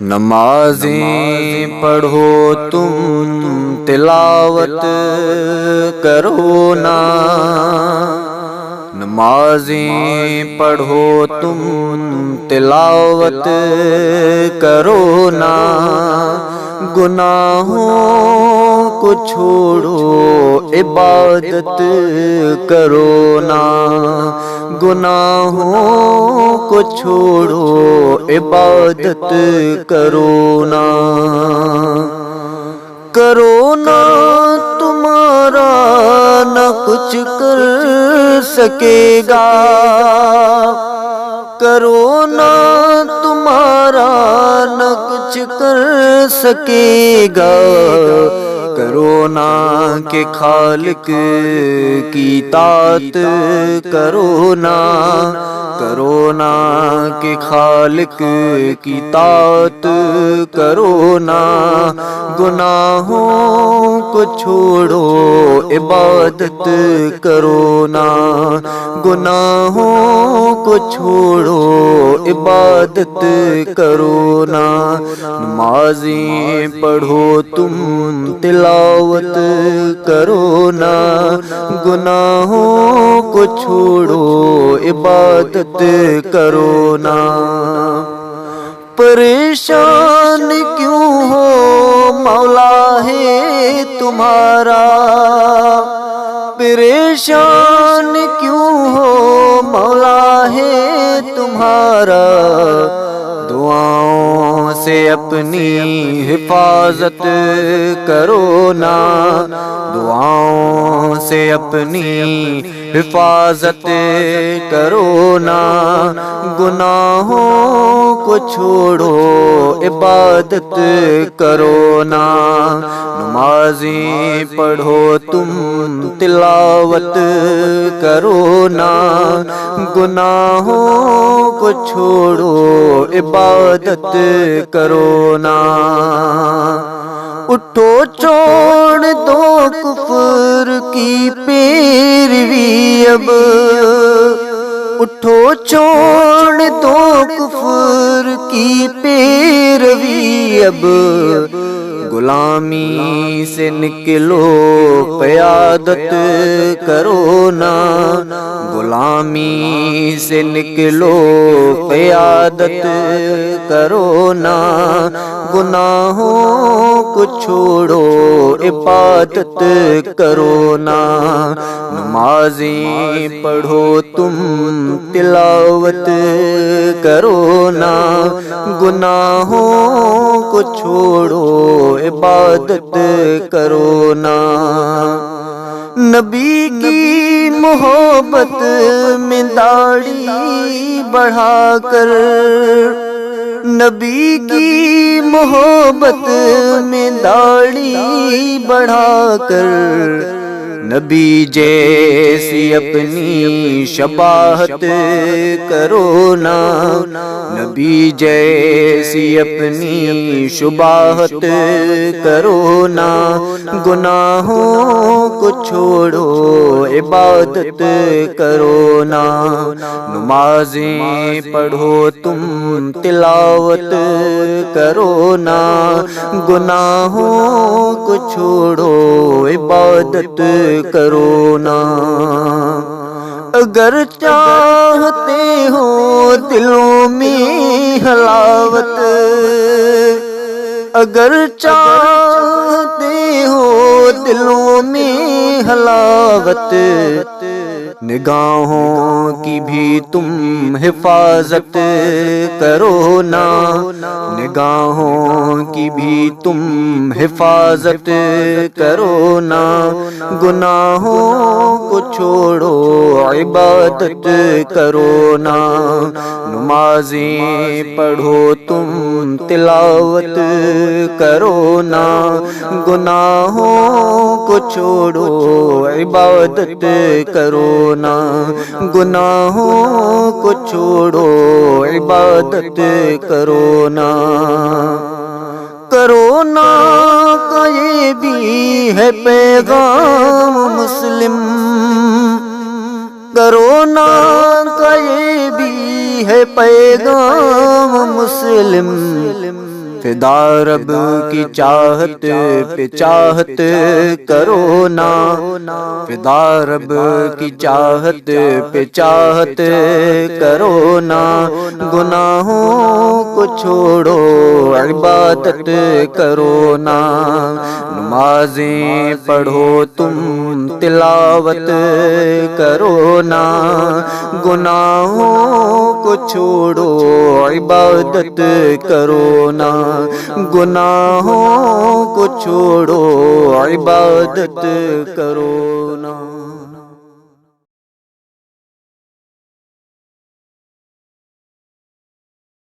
نمازیں پڑھو تم تلاوت کرو نا، نمازیں پڑھو تم تلاوت کرو نا، گناہوں کو چھوڑو عبادت کرو نا، گناہوں کو چھوڑو عبادت کرو نا، کرو نا تمہارا نہ کچھ کر سکے گا، کرو نا تمہارا نہ کچھ کر سکے گا، کرو نا کہ خالق کی طاعت کرو نا، کرو نا کہ خالق کی طاعت کرو نا، گناہوں کو چھوڑو عبادت کرو نا، گناہوں کو چھوڑو عبادت کرو نا، نمازیں پڑھو تم تلاوت کرو نا، گناہوں کو چھوڑو عبادت کرو نا، پریشان کیوں ہو مولا ہے تمہارا، پریشان کیوں ہو مولا ہے تمہارا، دعاؤں سے اپنی حفاظت کرو نا، دعاؤں سے اپنی حفاظت کرو نا، گناہوں کو چھوڑو عبادت کرو نا، نمازیں پڑھو تم تلاوت کرو نا، گناہوں کو چھوڑو عبادت کرو نا، اٹھو چھوڑ دو کفر کی پیروی اب، اٹھو چھوڑ دو کفر کی پیروی اب، غلامی سے نکلو قیادت کرو نا، غلامی سے نکلو قیادت کرو نا، گناہوں کو چھوڑو عبادت کرو نا، نمازیں پڑھو تم تلاوت کرو نا، گناہوں کو چھوڑو عبادت کرو نا، نبی کی محبت میں داڑھی بڑھا کر، نبی کی محبت میں داڑھی بڑھا کر، نبی جیسی اپنی شباہت کرو نا، نبی جیسی اپنی شباہت کرو نا، گناہوں کو چھوڑو عبادت کرو نا، نمازیں پڑھو تم تلاوت کرو نا، گناہوں کو چھوڑو عبادت کرو نا، اگر چاہتے ہو دلوں میں حلاوت، اگر چاہتے ہو دلوں میں حلاوت، نگاہوں کی بھی تم حفاظت کرو نا، نگاہوں کی بھی تم حفاظت کرو نا، گناہوں کو چھوڑو عبادت کرو نا، نمازیں پڑھو تم تلاوت کرو نا، گناہوں کو چھوڑو عبادت کرو نا، گناہوں کو چھوڑو عبادت کرو نا، کرونا کا یہ بھی ہے پیغام مسلم، کرونا کا یہ بھی ہے پیغام مسلم، فدا رب کی چاہت پہ چاہت کرو نا، فدا رب کی چاہت پہ چاہت کرو نا، گناہوں کو چھوڑو عبادت کرو نا، نمازیں پڑھو تم تلاوت کرو نا، گناہوں کو چھوڑو عبادت کرو نا، گناہوں کو چھوڑو عبادت کرو نا۔